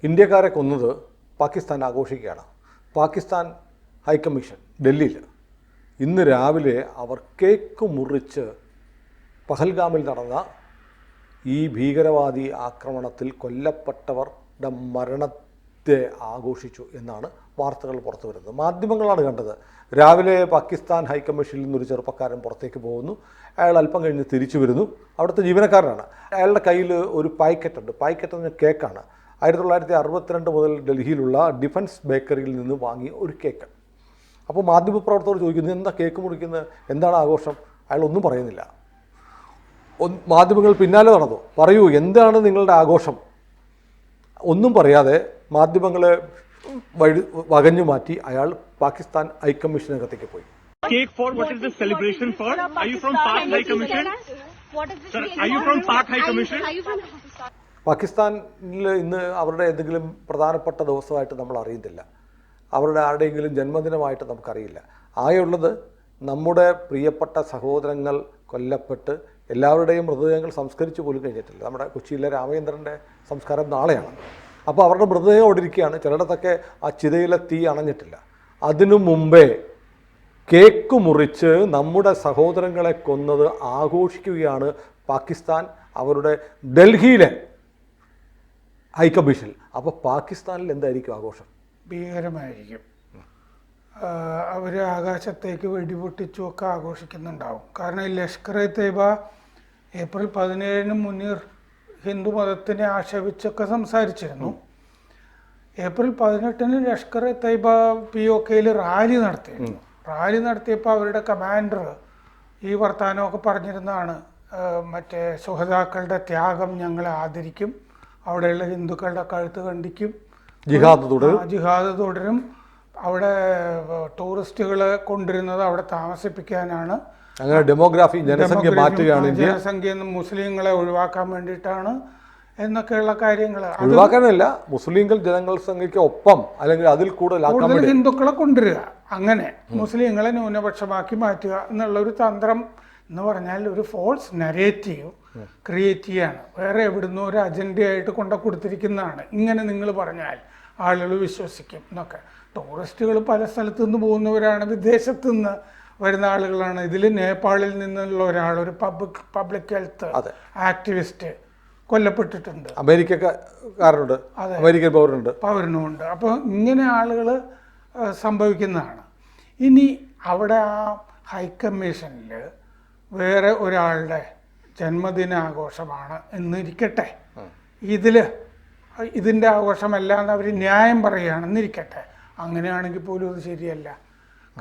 ഇന്ത്യക്കാരെ കൊന്നത് പാകിസ്ഥാൻ ആഘോഷിക്കുകയാണ്. പാകിസ്ഥാൻ ഹൈക്കമ്മീഷൻ ഡൽഹിയിൽ ഇന്ന് രാവിലെ അവർ കേക്ക് മുറിച്ച് പഹൽഗാമിൽ നടന്ന ഈ ഭീകരവാദി ആക്രമണത്തിൽ കൊല്ലപ്പെട്ടവരുടെ മരണത്തെ ആഘോഷിച്ചു എന്നാണ് വാർത്തകൾ പുറത്തു വരുന്നത്. മാധ്യമങ്ങളാണ് കണ്ടത്. രാവിലെ പാകിസ്ഥാൻ ഹൈക്കമ്മീഷനിൽ നിന്നൊരു ചെറുപ്പക്കാരൻ പുറത്തേക്ക് പോകുന്നു. അയാൾ അല്പം കഴിഞ്ഞ് തിരിച്ചു വരുന്നു. അവിടുത്തെ ജീവനക്കാരനാണ്. അയാളുടെ കയ്യിൽ ഒരു പാക്കറ്റുണ്ട്. പാക്കറ്റ് എന്ന് കേക്കാണ്. 1962 മുതൽ ഡൽഹിയിലുള്ള ഡിഫൻസ് ബേക്കറിയിൽ നിന്ന് വാങ്ങിയ ഒരു കേക്ക്. അപ്പോൾ മാധ്യമപ്രവർത്തകർ ചോദിക്കുന്നു, എന്താ കേക്ക് മുറിക്കുന്നത്, എന്താണ് ആഘോഷം? അയാൾ ഒന്നും പറയുന്നില്ല. മാധ്യമങ്ങൾ പിന്നാലെ നടന്നു, പറയൂ എന്താണ് നിങ്ങളുടെ ആഘോഷം? ഒന്നും പറയാതെ മാധ്യമങ്ങളെ വകഞ്ഞു മാറ്റി അയാൾ പാകിസ്ഥാൻ ഹൈക്കമ്മീഷനകത്തേക്ക് പോയി. Cake for what is the celebration for? Are you from Pak High Commission? Sir, are you from Pak High Commission? പാകിസ്ഥാനിൽ ഇന്ന് അവരുടെ എന്തെങ്കിലും പ്രധാനപ്പെട്ട ദിവസമായിട്ട് നമ്മൾ അറിയുന്നില്ല. അവരുടെ ആരുടെയെങ്കിലും ജന്മദിനമായിട്ട് നമുക്കറിയില്ല. ആകെയുള്ളത് നമ്മുടെ പ്രിയപ്പെട്ട സഹോദരങ്ങൾ കൊല്ലപ്പെട്ട് എല്ലാവരുടെയും മൃതദേഹങ്ങൾ സംസ്കരിച്ചു പോലും കഴിഞ്ഞിട്ടില്ല. നമ്മുടെ കൊച്ചിയിലെ രാമചന്ദ്രൻ്റെ സംസ്കാരം നാളെയാണ്. അപ്പോൾ അവരുടെ മൃതദേഹം അവിടെ ഇരിക്കുകയാണ്. ചിലയിടത്തൊക്കെ ആ ചിതയിലെ തീ അണഞ്ഞിട്ടില്ല. അതിനു മുമ്പേ കേക്ക് മുറിച്ച് നമ്മുടെ സഹോദരങ്ങളെ കൊന്നത് ആഘോഷിക്കുകയാണ് പാകിസ്ഥാൻ അവരുടെ ഡൽഹിയിലെ ഹൈക്കമ്മീഷൻ. അപ്പോൾ പാകിസ്ഥാനിൽ എന്തായിരിക്കും ആഘോഷം? ഭീകരമായിരിക്കും. അവർ ആകാശത്തേക്ക് വെടിപൊട്ടിച്ചുമൊക്കെ ആഘോഷിക്കുന്നുണ്ടാവും. കാരണം ഈ ലഷ്കർ എ തയ്ബ ഏപ്രിൽ 17 മുനീർ ഹിന്ദു മതത്തിനെ ആക്ഷേപിച്ചൊക്കെ സംസാരിച്ചിരുന്നു. ഏപ്രിൽ 18 ലഷ്കർ എ തയ്ബ POKയിൽ റാലി നടത്തിയിരുന്നു. റാലി നടത്തിയപ്പോൾ അവരുടെ കമാൻഡർ ഈ വർത്തമാനമൊക്കെ പറഞ്ഞിരുന്നതാണ്, മറ്റേ സുഹതാക്കളുടെ ത്യാഗം ഞങ്ങൾ ആദരിക്കും, അവിടെയുള്ള ഹിന്ദുക്കളുടെ കഴുത്ത് കണ്ടിക്കും, ജിഹാദ് തുടരും, അവിടെ ടൂറിസ്റ്റുകളെ കൊണ്ടുവരുന്നത് അവിടെ താമസിപ്പിക്കാനാണ്, അങ്ങനെ ഡെമോഗ്രാഫി ജനസംഖ്യ മുസ്ലിങ്ങളെ ഒഴിവാക്കാൻ വേണ്ടിയിട്ടാണ് എന്നൊക്കെയുള്ള കാര്യങ്ങൾ. ഒഴിവാക്കാനല്ല, മുസ്ലിങ്ങൾ ജനസംഖ്യയ്ക്ക് ഒപ്പം അല്ലെങ്കിൽ അതിൽ കൂടുതൽ ഹിന്ദുക്കളെ കൊണ്ടുവരിക, അങ്ങനെ മുസ്ലിങ്ങളെ ന്യൂനപക്ഷമാക്കി മാറ്റുക എന്നുള്ളൊരു തന്ത്രം എന്ന് പറഞ്ഞാൽ ഒരു ഫോൾസ് നരേറ്റീവ് ക്രിയേറ്റ് ചെയ്യാണ്. വേറെ എവിടുന്നോ ഒരു അജണ്ടയായിട്ട് കൊണ്ടു കൊടുത്തിരിക്കുന്നതാണ്. ഇങ്ങനെ നിങ്ങൾ പറഞ്ഞാൽ ആളുകൾ വിശ്വസിക്കും എന്നൊക്കെ. ടൂറിസ്റ്റുകൾ പല സ്ഥലത്തു നിന്ന് പോകുന്നവരാണ്, വിദേശത്തു നിന്ന് വരുന്ന ആളുകളാണ്. ഇതിൽ നേപ്പാളിൽ നിന്നുള്ള ഒരാൾ, ഒരു പബ്ലിക് ഹെൽത്ത് ആക്ടിവിസ്റ്റ് കൊല്ലപ്പെട്ടിട്ടുണ്ട്. അമേരിക്കക്കാരുണ്ട്, അമേരിക്കൻ പൗരനുണ്ട്. അപ്പോൾ ഇങ്ങനെ ആളുകൾ സംഭവിക്കുന്നതാണ്. ഇനി അവിടെ ആ ഹൈക്കമ്മീഷനിൽ വേറെ ഒരാളുടെ ജന്മദിനാഘോഷമാണ് എന്നിരിക്കട്ടെ, ഇതിൻ്റെ ആഘോഷമല്ല എന്ന് അവർ ന്യായം പറയുകയാണെന്നിരിക്കട്ടെ. അങ്ങനെയാണെങ്കിൽ പോലും ഇത് ശരിയല്ല.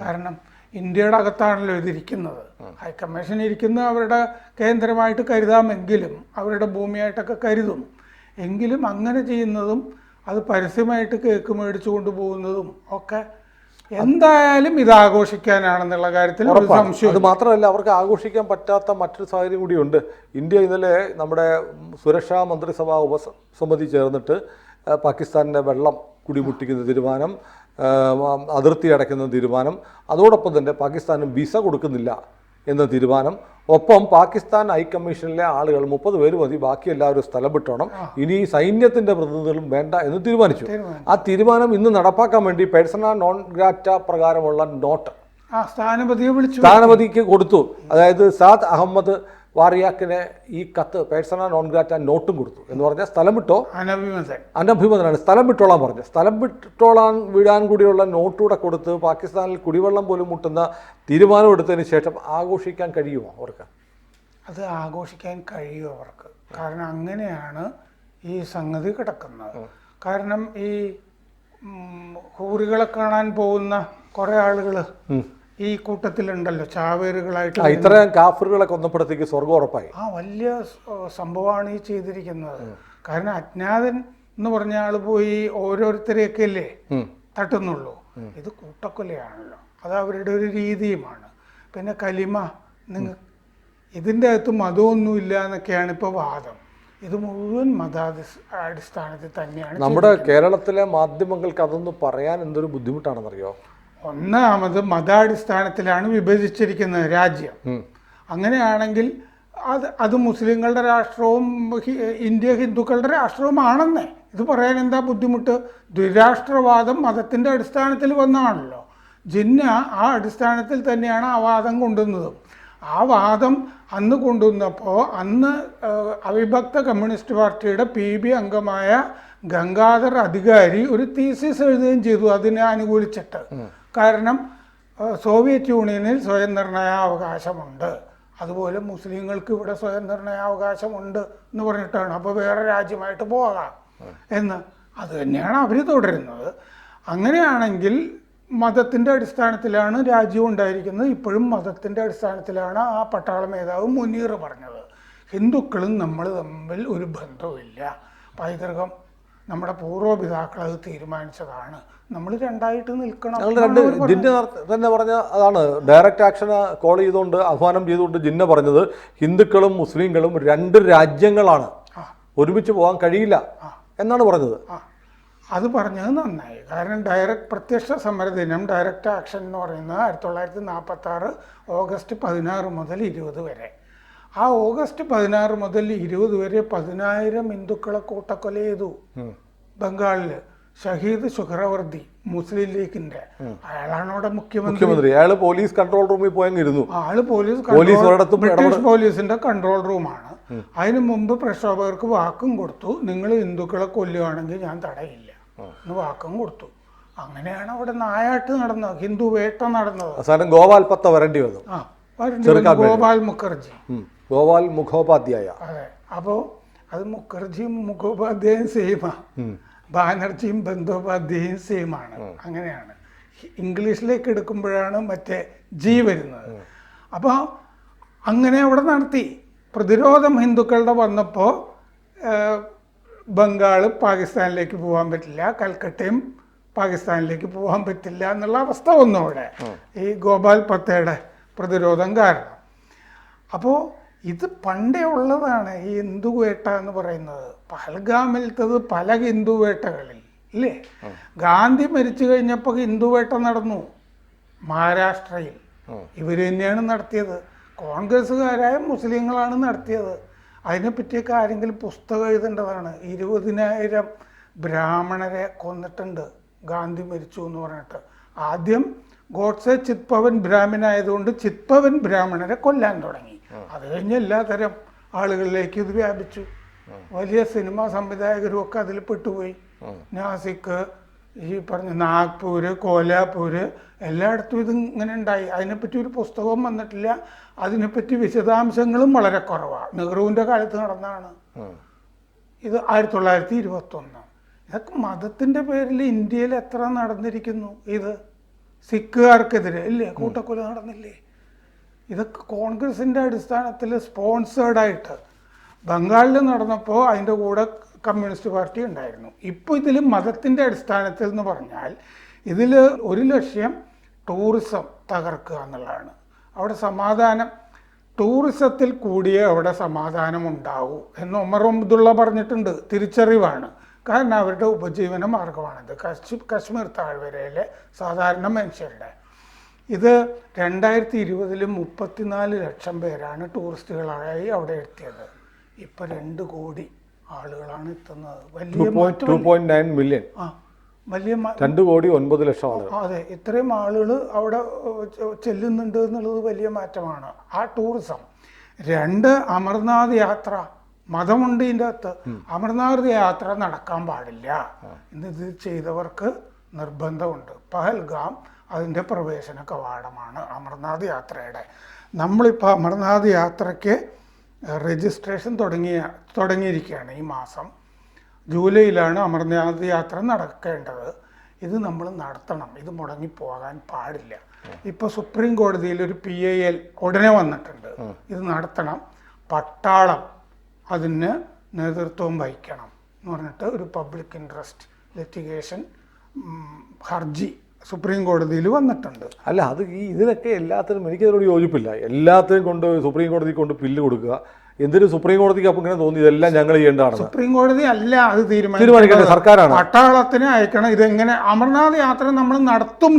കാരണം ഇന്ത്യയുടെ അകത്താണല്ലോ ഇതിരിക്കുന്നത്. ഹൈക്കമ്മീഷൻ ഇരിക്കുന്നത് അവരുടെ കേന്ദ്രമായിട്ട് കരുതാമെങ്കിലും, അവരുടെ ഭൂമിയായിട്ടൊക്കെ കരുതും എങ്കിലും, അങ്ങനെ ചെയ്യുന്നതും അത് പരസ്യമായിട്ട് കേക്ക് മേടിച്ചു കൊണ്ടുപോകുന്നതും ഒക്കെ എന്തായാലും ഇത് ആഘോഷിക്കാനാണെന്നുള്ള കാര്യത്തിൽ ഒരു സംശയം. അത് മാത്രമല്ല, അവർക്ക് ആഘോഷിക്കാൻ പറ്റാത്ത മറ്റൊരു സാഹചര്യം കൂടിയുണ്ട്. ഇന്ത്യ ഇന്നലെ നമ്മുടെ സുരക്ഷാ മന്ത്രിസഭാ ഉപസമിതി ചേർന്നിട്ട് പാകിസ്ഥാനിൻ്റെ വെള്ളം കുടിമുട്ടിക്കുന്ന തീരുമാനം, അതിർത്തി അടയ്ക്കുന്ന തീരുമാനം, അതോടൊപ്പം തന്നെ പാകിസ്ഥാനും വിസ കൊടുക്കുന്നില്ല എന്ന തീരുമാനം, ഒപ്പം പാകിസ്ഥാൻ ഹൈക്കമ്മീഷനിലെ ആളുകൾ 30 പേര് മതി, ബാക്കി എല്ലാവരും സ്ഥലം വിട്ടോണം, ഇനി സൈന്യത്തിൻ്റെ പ്രതിനിധികളും വേണ്ട എന്ന് തീരുമാനിച്ചു. ആ തീരുമാനം ഇന്ന് നടപ്പാക്കാൻ വേണ്ടി പേഴ്സണ നോൺ ഗ്രാറ്റ പ്രകാരമുള്ള നോട്ട് സ്ഥാനപതിക്ക് കൊടുത്തു. അതായത് സാദ് അഹമ്മദ് വാറിയാക്കിനെ ഈ കത്ത് പേഴ്സണ നോൺ ഗ്രാറ്റ നോട്ടും കൊടുത്തു. എന്ന് പറഞ്ഞാൽ സ്ഥലം വിട്ടോ, അനഭിമതനാണ്, സ്ഥലം വിട്ടോളാൻ പറഞ്ഞു. സ്ഥലം വിടാൻ കൂടിയുള്ള നോട്ടൂടെ കൊടുത്ത് പാകിസ്ഥാനിൽ കുടിവെള്ളം പോലും മുട്ടുന്ന തീരുമാനമെടുത്തതിന് ശേഷം ആഘോഷിക്കാൻ കഴിയുമോ അവർക്ക്? അത് ആഘോഷിക്കാൻ കഴിയുമോ അവർക്ക്? കാരണം അങ്ങനെയാണ് ഈ സംഗതി കിടക്കുന്നത്. കാരണം ഈ ഹൂറികളെ കാണാൻ പോകുന്ന കുറേ ആളുകൾ ഈ കൂട്ടത്തിലുണ്ടല്ലോ, ചാവേറുകളായിട്ട്. ഇത്രയും കാഫറുകളെ കൊന്നപ്പോഴത്തേക്ക് സ്വർഗം ഉറപ്പായി. വലിയ സംഭവമാണ് ഈ ചെയ്തിരിക്കുന്നത്. കാരണം അജ്ഞാതൻ എന്ന് പറഞ്ഞ ആൾ പോയി ഓരോരുത്തരെയൊക്കെ അല്ലേ തട്ടുന്നുള്ളൂ. ഇത് കൂട്ടക്കൊലയാണല്ലോ, അത് അവരുടെ ഒരു രീതിയുമാണ്. പിന്നെ കലിമ, ഇതിൻ്റെ അകത്ത് മതമൊന്നുമില്ല എന്നൊക്കെയാണ് ഇപ്പോൾ വാദം. ഇത് മുഴുവൻ അടിസ്ഥാനത്തിൽ തന്നെയാണ്. നമ്മുടെ കേരളത്തിലെ മാധ്യമങ്ങൾക്ക് അതൊന്നും പറയാൻ എന്തൊരു ബുദ്ധിമുട്ടാണെന്നറിയോ? ഒന്നാമത് മതാടിസ്ഥാനത്തിലാണ് വിഭജിച്ചിരിക്കുന്നത് രാജ്യം. അങ്ങനെയാണെങ്കിൽ അത് മുസ്ലിങ്ങളുടെ രാഷ്ട്രവും ഇന്ത്യ ഹിന്ദുക്കളുടെ രാഷ്ട്രവുമാണെന്നേ ഇത് പറയാൻ എന്താ ബുദ്ധിമുട്ട്? ദ്വിരാഷ്ട്രവാദം മതത്തിൻ്റെ അടിസ്ഥാനത്തിൽ വന്നതാണല്ലോ. ജിന്ന ആ അടിസ്ഥാനത്തിൽ തന്നെയാണ് ആ വാദം കൊണ്ടുവന്നതും. ആ വാദം അന്ന് കൊണ്ടുവന്നപ്പോൾ അന്ന് അവിഭക്ത കമ്മ്യൂണിസ്റ്റ് പാർട്ടിയുടെ PB അംഗമായ ഗംഗാധർ അധികാരി ഒരു തീസിസ് എഴുതുകയും ചെയ്തു അതിനെ അനുകൂലിച്ചിട്ട്. കാരണം സോവിയറ്റ് യൂണിയനിൽ സ്വയം നിർണയാവകാശമുണ്ട്, അതുപോലെ മുസ്ലിങ്ങൾക്ക് ഇവിടെ സ്വയം നിർണയാവകാശമുണ്ട് എന്ന് പറഞ്ഞിട്ടാണ്. അപ്പോൾ വേറെ രാജ്യമായിട്ട് പോകാം എന്ന് അത് തന്നെയാണ് അവർ തുടരുന്നത്. അങ്ങനെയാണെങ്കിൽ മതത്തിൻ്റെ അടിസ്ഥാനത്തിലാണ് രാജ്യം ഉണ്ടായിരിക്കുന്നത്. ഇപ്പോഴും മതത്തിൻ്റെ അടിസ്ഥാനത്തിലാണ് ആ പട്ടാള മേധാവ് മുനീർ പറഞ്ഞത്. ഹിന്ദുക്കളും നമ്മൾ തമ്മിൽ ഒരു ബന്ധവുമില്ല, പൈതൃകം നമ്മുടെ പൂർവ്വപിതാക്കൾ അത് തീരുമാനിച്ചതാണ്, നമ്മൾ രണ്ടായിട്ട് നിൽക്കണം. ജിന്ന തന്നെ പറഞ്ഞ അതാണ്, ഡയറക്റ്റ് ആക്ഷന് കോൾ ചെയ്തുകൊണ്ട് ആഹ്വാനം ചെയ്തുകൊണ്ട് ജിന്ന പറഞ്ഞത് ഹിന്ദുക്കളും മുസ്ലിങ്ങളും 2 രാജ്യങ്ങളാണ്, ഒരുമിച്ച് പോകാൻ കഴിയില്ല എന്നാണ് പറഞ്ഞത്. അത് പറഞ്ഞത് നന്നായി. കാരണം പ്രത്യക്ഷ സമരദിനം ഡയറക്റ്റ് ആക്ഷൻ എന്ന് പറയുന്നത് 1946 ഓഗസ്റ്റ് 16 മുതൽ 20 വരെ. ആ ഓഗസ്റ്റ് 16 മുതൽ 20 വരെ 10,000 ഹിന്ദുക്കളെ കൂട്ടക്കൊല ചെയ്തു ബംഗാളിൽ. ഷഹീദ് സുഹ്റവർദി മുസ്ലിം ലീഗിന്റെ, അയാളാണ് അവിടെ മുഖ്യമന്ത്രി. അയാൾ പോലീസ് കൺട്രോൾ റൂമിൽ പോയെങ്കിരുന്നു. ആള് ബ്രിട്ടീഷ് പോലീസിന്റെ കൺട്രോൾ റൂമാണ്. അതിനു മുമ്പ് പ്രക്ഷോഭകർക്ക് വാക്കും കൊടുത്തു, നിങ്ങൾ ഹിന്ദുക്കളെ കൊല്ലുകയാണെങ്കിൽ ഞാൻ തടയില്ല എന്ന് വാക്കും കൊടുത്തു. അങ്ങനെയാണ് അവിടെ നായാട്ട് നടന്നത്, ഹിന്ദു വേട്ട നടന്നത്. അവസാനം ഗോപാൽ പത്ത വരേണ്ടി വന്നു. ഗോപാൽ മുഖർജി, ഗോപാൽ മുഖോപാധ്യായ. അതെ. അപ്പോൾ അത് മുഖർജിയും മുഖോപാധ്യായും സെയിമാ, ബാനർജിയും ബന്ദോപാധ്യായും സെയിമാണ്. അങ്ങനെയാണ്. ഇംഗ്ലീഷിലേക്ക് എടുക്കുമ്പോഴാണ് മറ്റേ ജി വരുന്നത്. അപ്പോൾ അങ്ങനെ അവിടെ നടത്തി. പ്രതിരോധം ഹിന്ദുക്കളുടെ വന്നപ്പോൾ ബംഗാൾ പാകിസ്ഥാനിലേക്ക് പോകാൻ പറ്റില്ല, കൽക്കട്ടയും പാകിസ്ഥാനിലേക്ക് പോകാൻ പറ്റില്ല എന്നുള്ള അവസ്ഥ വന്നു അവിടെ, ഈ ഗോപാൽ പത്തയുടെ പ്രതിരോധം കാരണം. അപ്പോൾ ഇത് പണ്ടേ ഉള്ളതാണ് ഈ ഹിന്ദു വേട്ട എന്ന് പറയുന്നത്. പഹൽഗാമിലത്തത് പല ഹിന്ദു വേട്ടകളിൽ ഇല്ലേ. ഗാന്ധി മരിച്ചു കഴിഞ്ഞപ്പോൾ ഹിന്ദു വേട്ട നടന്നു മഹാരാഷ്ട്രയിൽ. ഇവർ തന്നെയാണ് നടത്തിയത്, കോൺഗ്രസ്സുകാരായ മുസ്ലിങ്ങളാണ് നടത്തിയത്. അതിനെപ്പറ്റിയൊക്കെ ആരെങ്കിലും പുസ്തകം എഴുതേണ്ടതാണ്. 20,000 ബ്രാഹ്മണരെ കൊന്നിട്ടുണ്ട് ഗാന്ധി മരിച്ചു എന്ന് പറഞ്ഞിട്ട്. ആദ്യം ഗോഡ്സെ ചിത്പവൻ ബ്രാഹ്മണായതുകൊണ്ട് ചിത്പവൻ ബ്രാഹ്മണരെ കൊല്ലാൻ തുടങ്ങി. അത് കഴിഞ്ഞ് എല്ലാതരം ആളുകളിലേക്ക് ഇത് വ്യാപിച്ചു. വലിയ സിനിമാ സംവിധായകരും ഒക്കെ അതിൽ പെട്ടുപോയി. നാസിക്, ഈ പറഞ്ഞ നാഗ്പൂര്, കോലാപൂര്, എല്ലായിടത്തും ഇത് ഇങ്ങനെ ഉണ്ടായി. അതിനെപ്പറ്റി ഒരു പുസ്തകവും വന്നിട്ടില്ല, അതിനെപ്പറ്റി വിശദാംശങ്ങളും വളരെ കുറവാണ്. നെഹ്റുവിൻ്റെ കാലത്ത് നടന്നതാണ് ഇത്. 1921. ഇതൊക്കെ മതത്തിൻ്റെ പേരിൽ ഇന്ത്യയിൽ എത്ര നടന്നിരിക്കുന്നു. ഇത് സിഖുകാർക്കെതിരെ ഇല്ലേ കൂട്ടക്കൊല നടന്നില്ലേ. ഇതൊക്കെ കോൺഗ്രസിൻ്റെ അടിസ്ഥാനത്തിൽ സ്പോൺസേർഡായിട്ട്. ബംഗാളിൽ നടന്നപ്പോൾ അതിൻ്റെ കൂടെ കമ്മ്യൂണിസ്റ്റ് പാർട്ടി ഉണ്ടായിരുന്നു. ഇപ്പോൾ ഇതിൽ മതത്തിൻ്റെ അടിസ്ഥാനത്തിൽ എന്ന് പറഞ്ഞാൽ ഇതിൽ ഒരു ലക്ഷ്യം ടൂറിസം തകർക്കുക എന്നുള്ളതാണ്. അവിടെ സമാധാനം, ടൂറിസത്തിൽ കൂടിയേ അവിടെ സമാധാനം ഉണ്ടാവൂ എന്ന് ഉമർ അബ്ദുള്ള പറഞ്ഞിട്ടുണ്ട്. തിരിച്ചറിവാണ്. കാരണം അവരുടെ ഉപജീവന മാർഗമാണിത്, കശ്മീർ താഴ്വരയിലെ സാധാരണ മനുഷ്യരുടെ. ഇത് 2020 34 ലക്ഷം പേരാണ് ടൂറിസ്റ്റുകളായി അവിടെ എത്തിയത്. ഇപ്പം 2 കോടി ആളുകളാണ് എത്തുന്നത്. വലിയ 2.9 മില്യൺ. വലിയ 2 കോടി 9 ലക്ഷം ആളുകൾ. അതെ, ഇത്രയും ആളുകൾ അവിടെ ചെല്ലുന്നുണ്ട് എന്നുള്ളത് വലിയ മാറ്റമാണ്. ആ ടൂറിസം. 2 അമർനാഥ് യാത്ര. മതമുണ്ട് ഇതിൻ്റെ അകത്ത്. അമർനാഥ് യാത്ര നടക്കാൻ പാടില്ല എന്നിത് ചെയ്തവർക്ക് നിർബന്ധമുണ്ട്. പഹൽഗാം അതിൻ്റെ പ്രവേശന കവാടമാണ് അമർനാഥ് യാത്രയുടെ. നമ്മളിപ്പോൾ അമർനാഥ് യാത്രയ്ക്ക് രജിസ്ട്രേഷൻ തുടങ്ങിയിരിക്കുകയാണ്. ഈ മാസം ജൂലൈയിലാണ് അമർനാഥ് യാത്ര നടക്കേണ്ടത്. ഇത് നമ്മൾ നടത്തണം, ഇത് മുടങ്ങിപ്പോകാൻ പാടില്ല. ഇപ്പോൾ സുപ്രീം കോടതിയിൽ ഒരു PIL ഉടനെ വന്നിട്ടുണ്ട്, ഇത് നടത്തണം. പട്ടാളം അതിന് നേതൃത്വം വഹിക്കണം എന്ന് പറഞ്ഞിട്ട് ഒരു പബ്ലിക് ഇൻട്രസ്റ്റ് ലിറ്റിഗേഷൻ ഹർജി സുപ്രീം കോടതിയിൽ വന്നിട്ടുണ്ട്. അല്ല, അത് ഇതിനൊക്കെ എല്ലാത്തിനും എനിക്കതിനോട് യോജിപ്പില്ല. എല്ലാത്തിനും കൊണ്ട് സുപ്രീം കോടതി കൊണ്ട് ബില്ല് കൊടുക്കുക. എന്തിനും സുപ്രീം കോടതിക്ക് അപ്പം ഇങ്ങനെ തോന്നി ഇതെല്ലാം ഞങ്ങൾ ചെയ്യേണ്ടതാണ്. സുപ്രീം കോടതി അല്ല അത് തീരുമാനിക്കേണ്ടത്, സർക്കാരാണ്. പട്ടാളത്തിന് അയക്കണം. ഇതെങ്ങനെ അമർനാഥ് യാത്ര നമ്മൾ നടത്തും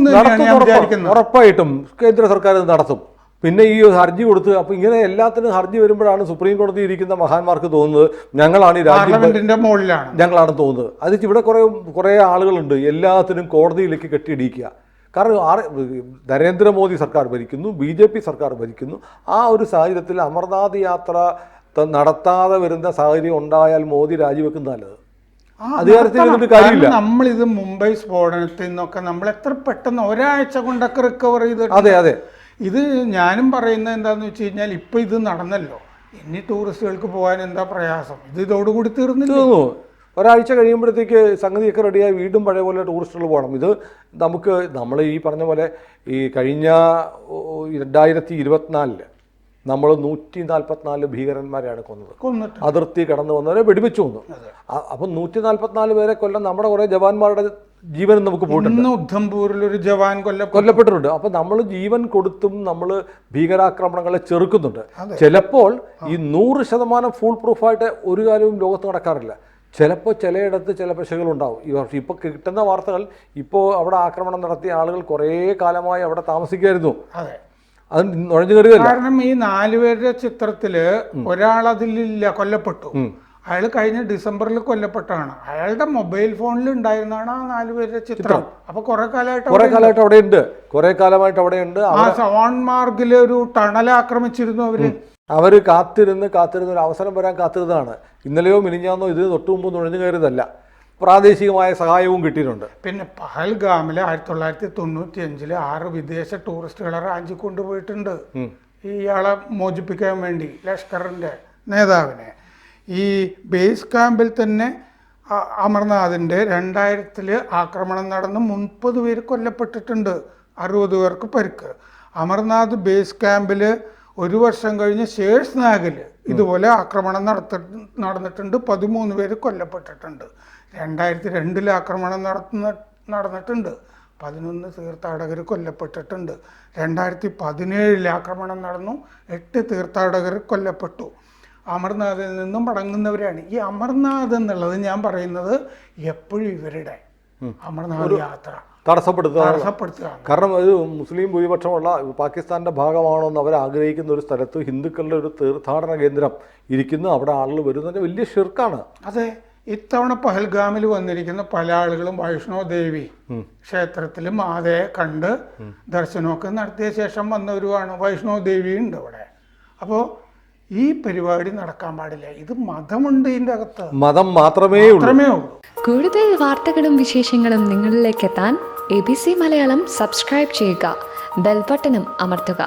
ഉറപ്പായിട്ടും കേന്ദ്ര സർക്കാർ ഇത് നടത്തും. പിന്നെ ഈ ഹർജി കൊടുത്ത് അപ്പോൾ ഇങ്ങനെ എല്ലാത്തിനും ഹർജി വരുമ്പോഴാണ് സുപ്രീം കോടതി ഇരിക്കുന്ന മഹാന്മാർക്ക് തോന്നുന്നത് ഞങ്ങളാണ് ഈ രാജ്യം പാർലമെന്റിന്റെ മുകളിലാണ് ഞങ്ങളാണ് തോന്നുന്നത്. അത് ഇവിടെ കുറേ ആളുകളുണ്ട് എല്ലാത്തിനും കോടതിയിലേക്ക് കെട്ടിയിടിക്കുക. കാരണം നരേന്ദ്രമോദി സർക്കാർ ഭരിക്കുന്നു, BJP സർക്കാർ ഭരിക്കുന്നു. ആ ഒരു സാഹചര്യത്തിൽ അമർനാഥ് യാത്ര നടത്താതെ വരുന്ന സാഹചര്യം ഉണ്ടായാൽ മോദി രാജിവെക്കുന്ന നല്ലത്. അധികാരത്തിൽ ഇരുന്നിട്ട് കാര്യമില്ല. നമ്മളിത് മുംബൈ സ്ഫോടനത്തിൽ നിന്നൊക്കെ നമ്മൾ എത്ര പെട്ടെന്ന് ഒരാഴ്ച കൊണ്ടൊക്കെ റിക്കവർ ചെയ്ത്. അതെ ഇത് ഞാനും പറയുന്നത് എന്താന്ന് വെച്ച് കഴിഞ്ഞാൽ ഇപ്പൊ ഇത് നടന്നല്ലോ, ഇനി ടൂറിസ്റ്റുകൾക്ക് പോകാൻ എന്താ പ്രയാസം? ഇത് ഇതോടുകൂടി തീർന്നില്ല. ഒരാഴ്ച കഴിയുമ്പോഴത്തേക്ക് സംഗതിയൊക്കെ റെഡിയായി വീണ്ടും പഴയ പോലെ ടൂറിസ്റ്റുകൾ പോകണം. ഇത് നമ്മൾ ഈ പറഞ്ഞ പോലെ ഈ കഴിഞ്ഞ 2024 നമ്മൾ 144 ഭീകരന്മാരെയാണ് കൊന്നത്. അതിർത്തി കടന്നു വന്നവരെ വെടിവെച്ചു കൊന്നു. അപ്പം 144 പേരെ കൊല്ലം നമ്മുടെ കുറേ ജവാന്മാരുടെ ജീവൻ നമുക്ക് പോയിട്ടുണ്ട്. ഉദ്ധംപൂരിൽ ഒരു ജവാൻ കൊല്ലപ്പെട്ടിട്ടുണ്ട്. അപ്പം നമ്മൾ ജീവൻ കൊടുത്തും നമ്മൾ ഭീകരാക്രമണങ്ങളെ ചെറുക്കുന്നുണ്ട്. ചിലപ്പോൾ ഈ 100% ഫുൾ പ്രൂഫായിട്ട് ഒരു കാര്യവും ലോകത്ത് നടക്കാറില്ല. ചിലപ്പോൾ ചിലയിടത്ത് ചില പിശകുകളുണ്ടാവും. ഈ വർഷം ഇപ്പോൾ കിട്ടുന്ന വാർത്തകൾ, ഇപ്പോൾ അവിടെ ആക്രമണം നടത്തിയ ആളുകൾ കുറേ കാലമായി അവിടെ താമസിക്കുമായിരുന്നു. അത് നുഴഞ്ഞു കയറിയതല്ല. കാരണം ഈ 4 പേരുടെ ചിത്രത്തില് ഒരാൾ അതിലില്ല, കൊല്ലപ്പെട്ടു. അയാൾ കഴിഞ്ഞ ഡിസംബറിൽ കൊല്ലപ്പെട്ടാണ്. അയാളുടെ മൊബൈൽ ഫോണിൽ ഉണ്ടായിരുന്നാണ് ആ 4 പേരുടെ ചിത്രം. അപ്പൊ കുറെ കാലമായിട്ട് അവിടെ ഉണ്ട്. ആ സവാൺമാർഗില് ഒരു ടണൽ ആക്രമിച്ചിരുന്നു അവര് കാത്തിരുന്ന് ഒരു അവസരം വരാൻ കാത്തിരുന്നതാണ്. ഇന്നലെയോ മിനിഞ്ഞാന്നോ ഇത് തൊട്ടു മുമ്പ് നുഴഞ്ഞു കയറിയതല്ല. പ്രാദേശികമായ സഹായവും കിട്ടിയിട്ടുണ്ട്. പിന്നെ പഹൽഗാമില് 1995 6 വിദേശ ടൂറിസ്റ്റുകളെ റാഞ്ചി കൊണ്ടുപോയിട്ടുണ്ട് ഇയാളെ മോചിപ്പിക്കാൻ വേണ്ടി, ലഷ്കറിന്റെ നേതാവിനെ. ഈ ബേസ് ക്യാമ്പിൽ തന്നെ അമർനാഥിന്റെ 2000 ആക്രമണം നടന്ന് 30 പേര് കൊല്ലപ്പെട്ടിട്ടുണ്ട്, 60 പേർക്ക് പരിക്ക്. അമർനാഥ് ബേസ് ക്യാമ്പിൽ 1 വർഷം കഴിഞ്ഞ് ശേഷ്നാഗിൽ ഇതുപോലെ ആക്രമണം നടന്നിട്ടുണ്ട്, 13 പേര് കൊല്ലപ്പെട്ടിട്ടുണ്ട്. 2002 ആക്രമണം നടന്നിട്ടുണ്ട്, 11 തീർത്ഥാടകർ കൊല്ലപ്പെട്ടിട്ടുണ്ട്. 2017 ആക്രമണം നടന്നു, 8 തീർത്ഥാടകർ കൊല്ലപ്പെട്ടു. അമർനാഥിൽ നിന്നും മടങ്ങുന്നവരാണ്. ഈ അമർനാഥ് എന്നുള്ളത് ഞാൻ പറയുന്നത് എപ്പോഴും ഇവരുടെ അമർനാഥ് യാത്ര തടസ്സപ്പെടുത്തുക. കാരണം ഒരു മുസ്ലിം ഭൂരിപക്ഷമുള്ള പാകിസ്ഥാൻ്റെ ഭാഗമാണോ എന്ന് അവർ ആഗ്രഹിക്കുന്ന ഒരു സ്ഥലത്ത് ഹിന്ദുക്കളുടെ ഒരു തീർത്ഥാടന കേന്ദ്രം ഇരിക്കുന്നു, അവിടെ ആളുകൾ വരുന്നതിന് വലിയ ഷിർക്കാണ്. അതെ, ഇത്തവണ പഹൽഗാമിൽ വന്നിരിക്കുന്ന പല ആളുകളും വൈഷ്ണവ് ദേവി ക്ഷേത്രത്തിൽ മാതയെ കണ്ട് ദർശനമൊക്കെ നടത്തിയ ശേഷം വന്നവരുമാണ്. വൈഷ്ണവ് ദേവി ഉണ്ട് അവിടെ. അപ്പോൾ ഈ പരിപാടി നടക്കാൻ പാടില്ല. ഇത് മതമുണ്ട് ഇതിൻ്റെ അകത്ത്, മതം മാത്രമേ ഉള്ളൂ. കൂടുതൽ വാർത്തകളും വിശേഷങ്ങളും നിങ്ങളിലേക്ക് എത്താൻ ABC മലയാളം സബ്സ്ക്രൈബ് ചെയ്യുക, ബെൽ ബട്ടണും അമർത്തുക.